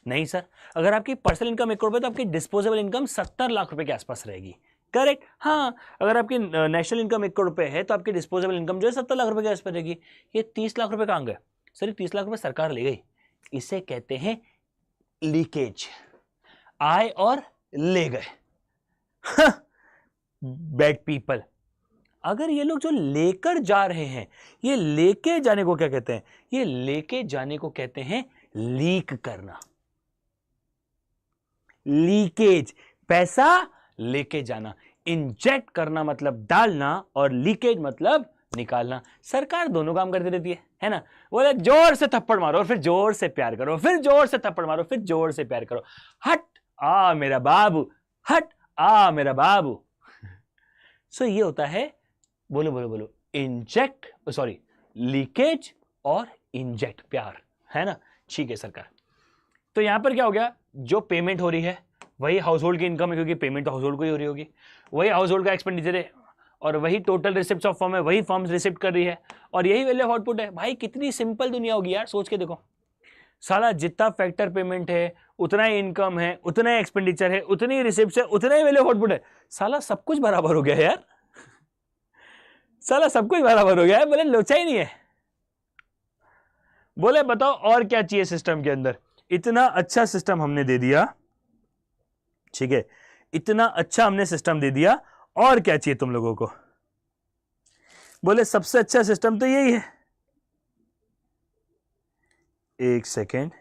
A: नहीं सर। अगर आपकी पर्सनल इनकम 1 करोड़ रुपए, तो आपकी डिस्पोजेबल इनकम 70 लाख रुपए के आसपास रहेगी, करेक्ट। हाँ, अगर आपकी नेशनल इनकम 1 करोड़ रुपए है, तो आपकी डिस्पोजेबल इनकम जो है 70 लाख रुपए के आसपास रहेगी। ये 30 लाख रुपए कहां गए? सर ये 30 लाख रुपए सरकार ले गई, इसे कहते हैं लीकेज, आए और ले गए। Bad people. अगर ये लोग जो लेकर जा रहे हैं, ये लेके जाने को क्या कहते हैं? ये लेके जाने को कहते हैं लीक करना, लीकेज, पैसा लेके जाना, इंजेक्ट करना मतलब डालना, और लीकेज मतलब निकालना। सरकार दोनों काम करती रहती है ना। बोले जोर से थप्पड़ मारो और फिर जोर से प्यार करो, फिर जोर से थप्पड़ मारो, फिर जोर से प्यार करो, हट आ मेरा बाबू, हट आ मेरा बाबू। सो ये होता है, बोलो बोलो बोलो, इंजेक्ट, सॉरी, लीकेज और इंजेक्ट, प्यार, है ना। ठीक है सरकार। तो यहां पर क्या हो गया? जो पेमेंट हो रही है वही हाउस होल्ड की इनकम है, क्योंकि पेमेंट तो हाउस होल्ड को ही हो रही होगी, वही हाउस होल्ड का एक्सपेंडिचर है, और वही टोटल रिसिप्ट ऑफ फर्म है, वही फर्म रिसिप्ट कर रही है, और यही वैल्यू ऑफ आउटपुट है। भाई कितनी सिंपल दुनिया होगी यार, सोच के देखो। साला जितना फैक्टर पेमेंट है, उतना ही इनकम है, उतना ही एक्सपेंडिचर है, उतनी ही रिसिप्ट है, उतना ही वैल्यू ऑफ आउटपुट है। साला सब कुछ बराबर हो गया है यार, साला सब कुछ बराबर हो गया है। बोले लोचा ही नहीं है। बोले बताओ और क्या चाहिए सिस्टम के अंदर? इतना अच्छा सिस्टम हमने दे दिया, ठीक है, इतना अच्छा हमने सिस्टम दे दिया, और क्या चाहिए तुम लोगों को? बोले सबसे अच्छा सिस्टम तो यही है। एक second,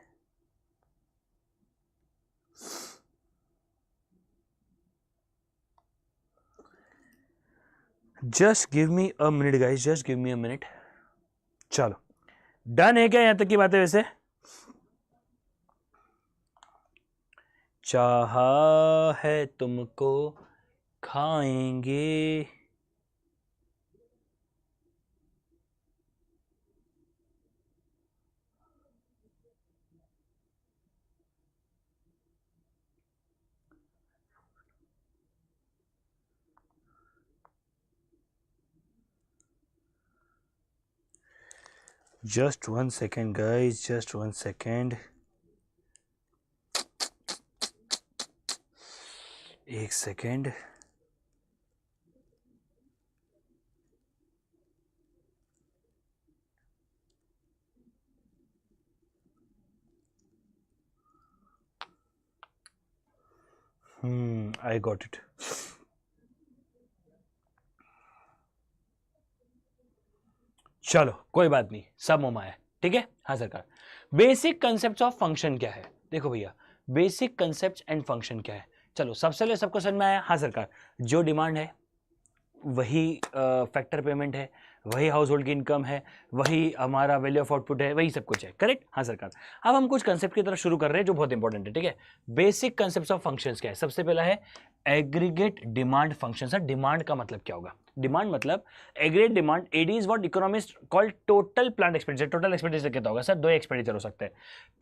A: just give me a minute guys, just give me a minute. चलो डन है क्या यहां तक की बातें? वैसे चाहा है तुमको खाएंगे। Just 1 second guys, just 1 second, एक सेकेंड। I got it. चलो कोई बात नहीं, सब मोमा है, ठीक है। हाँ सरकार, बेसिक कंसेप्ट ऑफ फंक्शन क्या है? देखो भैया, बेसिक कंसेप्ट एंड फंक्शन क्या है? चलो सबसे पहले सबको समझ में आया? हाँ सरकार, जो डिमांड है वही फैक्टर पेमेंट है, वही हाउस होल्ड की इनकम है, वही हमारा वैल्यू ऑफ आउटपुट है, वही सब कुछ है, करेक्ट? हाँ सरकार। अब हम कुछ कंसेप्ट की तरफ शुरू कर रहे हैं जो बहुत इंपॉर्टेंट है, ठीक है। बेसिक कंसेप्ट ऑफ फंक्शंस क्या है? सबसे पहला है aggregate demand function. Sir demand का मतलब क्या होगा? डिमांड मतलब aggregate demand, AD is what economist called total plant expenditure. Total expenditure कितना होगा सर? दो एक्सपेंडिचर हो सकते हैं।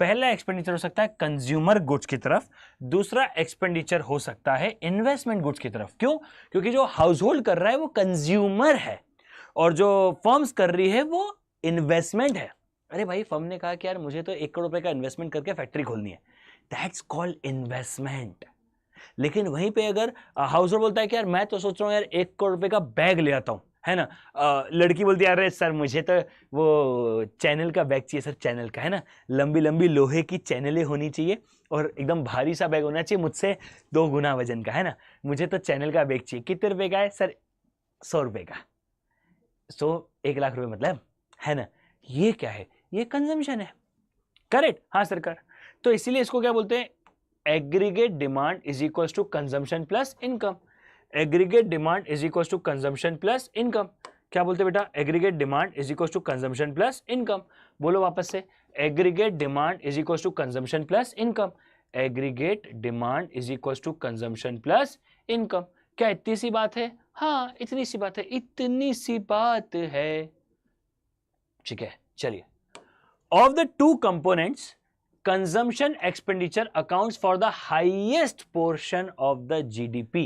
A: पहला एक्सपेंडिचर हो सकता है कंज्यूमर गुड्स की तरफ, दूसरा एक्सपेंडिचर हो सकता है इन्वेस्टमेंट गुड्स की तरफ। क्यों? क्योंकि जो हाउस होल्ड कर रहा है वो कंज्यूमर है और जो फर्म्स कर रही है वो इन्वेस्टमेंट है। अरे भाई, फर्म ने कहा कि यार मुझे तो 1 करोड़ रुपए का इन्वेस्टमेंट करके फैक्ट्री खोलनी है, दैट्स कॉल्ड इन्वेस्टमेंट। लेकिन वहीं पे अगर हाउस होल्ड बोलता है कि यार मैं तो सोच रहा हूं यार 1 करोड़ रुपए का बैग ले आता हूं, है ना, लड़की बोलती है अरे सर मुझे तो वो चैनल का बैग चाहिए सर, चैनल का, है ना, लंबी लंबी लोहे की चैनलें होनी चाहिए और एकदम भारी सा बैग होना चाहिए, मुझसे 2 गुना वजन का, है ना, मुझे तो चैनल का बैग चाहिए। कितने रुपए का है सर? 100 रुपए का। 1 लाख रुपए मतलब, है ना। ये क्या है? ये कंजम्पशन है, करेक्ट? हाँ सरकार। तो इसीलिए इसको क्या बोलते हैं? Aggregate demand is equal to consumption plus income. Aggregate demand is equal to consumption plus income. क्या बोलते बेटा? Aggregate demand is equal to consumption plus income. बोलो वापस से, aggregate demand is equal to consumption plus income. Aggregate demand is equal to consumption plus income. क्या इतनी सी बात है? हाँ इतनी सी बात है, इतनी सी बात है, ठीक है। चलिए, of the two components consumption expenditure accounts for the highest portion of the GDP.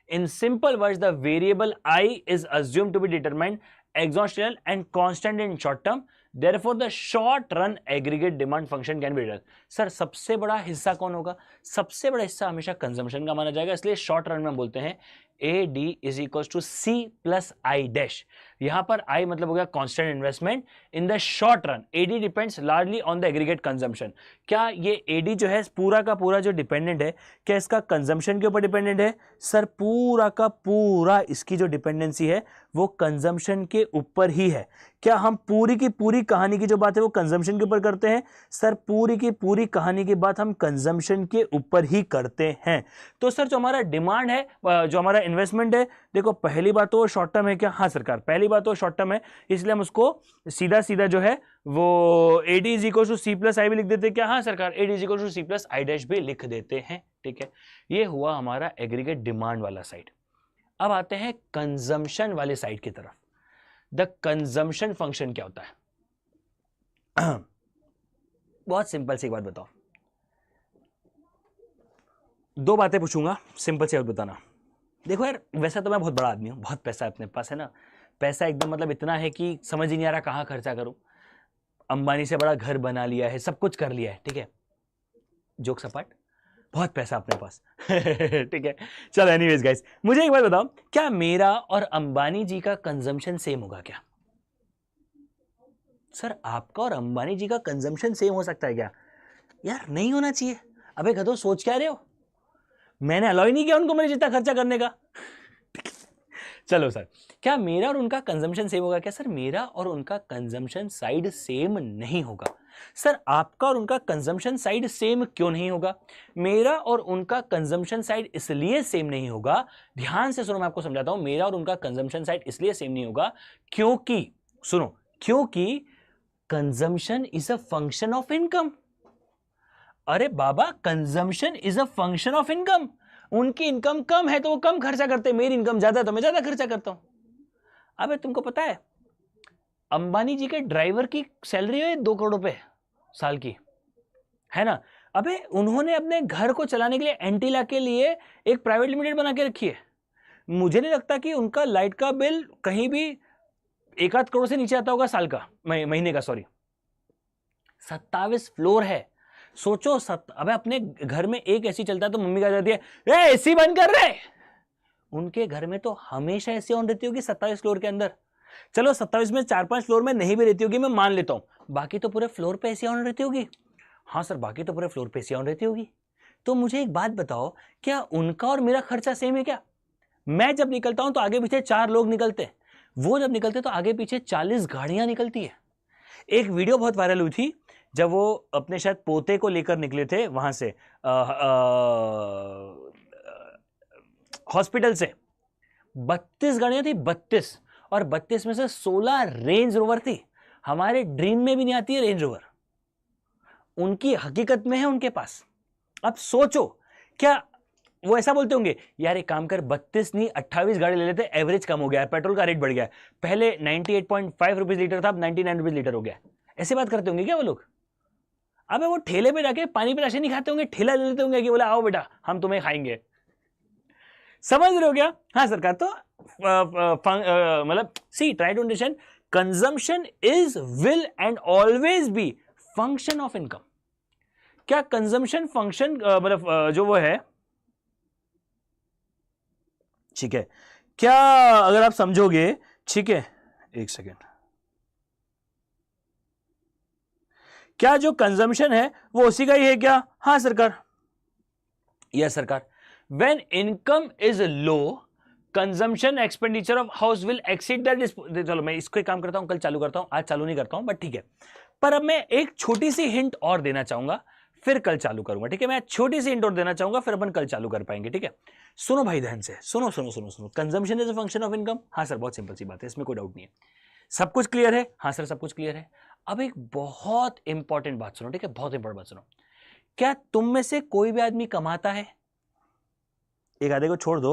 A: In simple words, the variable I is assumed to be determined exhaustional and constant in short term. Therefore, the short run aggregate demand function can be written. Sir सबसे बड़ा हिस्सा कौन होगा? सबसे बड़ा हिस्सा हमेशा consumption का माना जाएगा, इसलिए शॉर्ट रन में बोलते हैं AD is equal to C plus I dash. यहां पर I मतलब हो गया constant investment in the short run. AD depends largely on the aggregate consumption. क्या ये AD जो है पूरा का पूरा जो डिपेंडेंट है, क्या इसका कंजम्पशन के ऊपर डिपेंडेंट है? सर पूरा का पूरा इसकी जो डिपेंडेंसी है वो कंजम्पशन के ऊपर ही है। क्या हम पूरी की पूरी कहानी की जो बात है वो कंजम्पशन के ऊपर करते हैं? सर पूरी की पूरी कहानी की बात हम कंजम्पशन के ऊपर ही करते हैं। तो सर जो हमारा डिमांड है, जो हमारा इन्वेस्टमेंट है, देखो पहली बात तो शॉर्ट टर्म है क्या? हाँ सरकार, पहली बात तो शॉर्ट टर्म है, इसलिए हम उसको सीधा सीधा जो है वो AD is equal to C plus I भी लिख देते हैं क्या? हाँ सरकार, AD is equal to C plus I dash भी लिख देते हैं, ठीक है। ये हुआ हमारा एग्रीगेट डिमांड वाला साइड। अब आते हैं कंजम्पशन वाले साइड की तरफ। द कंजम्पशन फंक्शन क्या होता है? बहुत सिंपल सी एक बात बताओ, 2 बातें पूछूंगा, सिंपल सी बात बताना। देखो यार, वैसा तो मैं बहुत बड़ा आदमी हूं, बहुत पैसा अपने पास है ना, पैसा एकदम मतलब इतना है कि समझ ही नहीं आ रहा कहां खर्चा करूं। अंबानी से बड़ा घर बना लिया है, सब कुछ कर लिया है, ठीक है, जोक सपाट, बहुत पैसा अपने पास ठीक है। चलो एनीवेज गाइस, मुझे एक बात बताओ, क्या मेरा और अंबानी जी का कंजम्पशन सेम होगा क्या? सर आपका और अंबानी जी का कंजम्पशन सेम हो सकता है क्या? यार नहीं होना चाहिए। अबे गधो, सोच क्या रहे हो? मैंने अलाउ ही नहीं किया उनको मेरे जितना खर्चा करने का, ठीक चलो सर, क्या मेरा और उनका कंजम्पशन सेम होगा क्या? सर मेरा और उनका कंजम्पशन साइड सेम नहीं होगा। सर आपका और उनका कंजम्पशन साइड सेम क्यों नहीं होगा? मेरा और उनका कंजम्पशन साइड इसलिए सेम नहीं होगा, ध्यान से सुनो मैं आपको समझाता हूं, मेरा और उनका कंजम्पशन साइड इसलिए सेम नहीं होगा क्योंकि, सुनो, क्योंकि consumption is a function of income. अरे बाबा, consumption is a function of income. उनकी इनकम कम है तो वो कम खर्चा करते हैं, मेरी इनकम ज्यादा है तो मैं ज्यादा खर्चा करता हूं। अबे तुमको पता है अंबानी जी के ड्राइवर की सैलरी है 2 करोड़ रुपए साल की, है ना? अबे उन्होंने अपने घर को चलाने के लिए एंटीला के लिए एक प्राइवेट लिमिटेड बना के रखी है। मुझे नहीं लगता कि उनका लाइट का बिल कहीं भी 1 करोड़ से नीचे आता होगा साल का, महीने का, सॉरी। 27 फ्लोर है, सोचो। अबे अपने घर में एक एसी चलता है तो मम्मी कह जाती है ए एसी बंद कर रहे। उनके घर में तो हमेशा एसी ऑन रहती होगी 27 फ्लोर के अंदर। चलो 27 में 4-5 फ्लोर में नहीं भी रहती होगी, मैं मान लेता हूं, बाकी तो पूरे फ्लोर पे एसी ऑन रहती होगी। हाँ सर, बाकी तो पूरे फ्लोर पे एसी ऑन रहती होगी। तो मुझे एक बात बताओ, क्या उनका और मेरा खर्चा सेम है क्या? मैं जब निकलता हूं तो आगे पीछे 4 लोग निकलते हैं, वो जब निकलते तो आगे पीछे 40 गाड़ियां निकलती है। एक वीडियो बहुत वायरल हुई थी जब वो अपने शायद पोते को लेकर निकले थे वहां से हॉस्पिटल से। 32 गाड़ियां थी, 32, और 32 में से 16 रेंज रोवर थी। हमारे ड्रीम में भी नहीं आती है रेंज रोवर, उनकी हकीकत में है उनके पास। अब सोचो, क्या वो ऐसा बोलते होंगे यार एक काम कर 32 नहीं 28 गाड़ी ले लेते, एवरेज कम हो गया है, पेट्रोल का रेट बढ़ गया है, पहले 98.5 रुपीज लीटर था अब 99 रुपीज लीटर हो गया, ऐसे बात करते होंगे क्या वो लोग? अबे वो ठेले पे जाके पानी पे राशन नहीं खाते होंगे, ठेला ले लेते होंगे कि बोला आओ बेटा हम तुम्हें खाएंगे। समझ रहे हो क्या? हाँ सरकार, तो मतलब see try to understand, consumption is will and always be function of income. क्या कंजम्पशन फंक्शन मतलब जो वो है, ठीक है, क्या अगर आप समझोगे, ठीक है, एक सेकेंड, क्या जो कंजम्पशन है वो उसी का ही है क्या? हाँ सरकार, यस सरकार। When income is low, consumption expenditure of house will exceed that. चलो मैं इसको काम करता हूं, कल चालू करता हूं, आज चालू नहीं करता हूं, बट ठीक है। पर अब मैं एक छोटी सी हिंट और देना चाहूंगा, फिर कल चालू करूंगा, ठीक है? मैं छोटी सी हिंट और देना चाहूंगा, फिर अपन कल चालू कर पाएंगे, ठीक है? सुनो भाई ध्यान से, सुनो सुनो सुनो सुनो। Consumption is a function of income, हाँ सर, बहुत सिंपल सी बात है, इसमें कोई डाउट नहीं है। सब कुछ क्लियर है? हाँ सर सब कुछ क्लियर है। अब एक बहुत इंपॉर्टेंट बात सुनो, ठीक है? बहुत इंपॉर्टेंट बात सुनो। क्या तुम में से कोई भी आदमी कमाता है? एक आधे को छोड़ दो।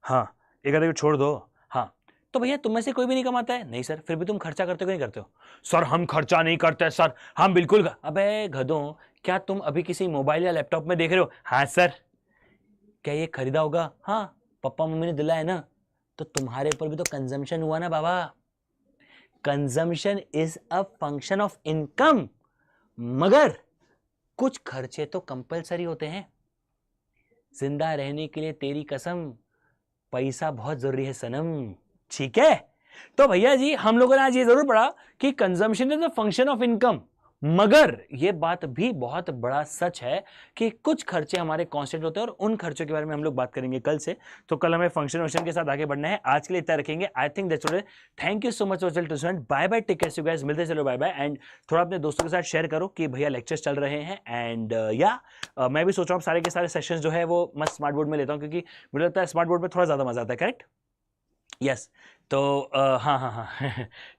A: हाँ, एक आधे को छोड़ दो। हाँ, तो भैया तुम में से कोई भी नहीं कमाता है? नहीं सर। फिर भी तुम खर्चा करते हो कि नहीं करते हो? सर हम खर्चा नहीं करते सर, हम बिल्कुल। अबे गधों, क्या तुम अभी किसी मोबाइल या लैपटॉप में देख रहे हो? हाँ सर। क्या ये खरीदा होगा? हाँ, पापा मम्मी ने दिलाया ना, तो तुम्हारे ऊपर भी तो कंजम्पशन हुआ ना बाबा। Consumption is a function of income, मगर कुछ खर्चे तो कंपलसरी होते हैं। जिंदा रहने के लिए तेरी कसम, पैसा बहुत जरूरी है सनम, ठीक है? तो भैया जी हम लोगों ने आज ये जरूर पढ़ा कि consumption is a function of income, मगर ये बात भी बहुत बड़ा सच है कि कुछ खर्चे हमारे कांस्टेंट होते हैं, और उन खर्चों के बारे में हम लोग बात करेंगे कल से। तो कल हमें फंक्शन वंक्शन के साथ आगे बढ़ना है, आज के लिए इतना रखेंगे। I think that's all. Thank you so much for to student, bye bye, take care, you guys, मिलते चलो, बाय बाय। एंड थोड़ा अपने दोस्तों के साथ शेयर करो कि भैया लेक्चर्स चल रहे हैं। एंड मैं भी सोच रहा हूँ सारे के सारे सेशन जो है वो मस्त स्मार्ट बोर्ड में लेता हूँ, क्योंकि मुझे लगता है स्मार्ट बोर्ड में थोड़ा ज्यादा मजा आता है, करेक्ट? यस, तो हाँ हाँ हाँ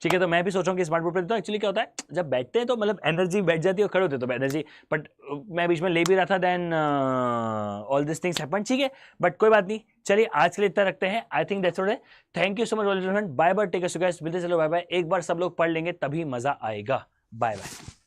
A: ठीक है। तो मैं भी सोच रहा हूँ कि स्मार्ट बोर्ड पर, तो एक्चुअली क्या होता है जब बैठते हैं तो मतलब एनर्जी बैठ जाती है, और खड़े होते तो एनर्जी, बट मैं बीच में ले भी रहा था, then all this things happen, ठीक है? बट कोई बात नहीं, चलिए आज के लिए इतना रखते हैं। I think that's all. Thank you so much, bye bye, take care, मिलते चलो, बाय बाय। एक बार सब लोग पढ़ लेंगे तभी मजा आएगा। Bye bye.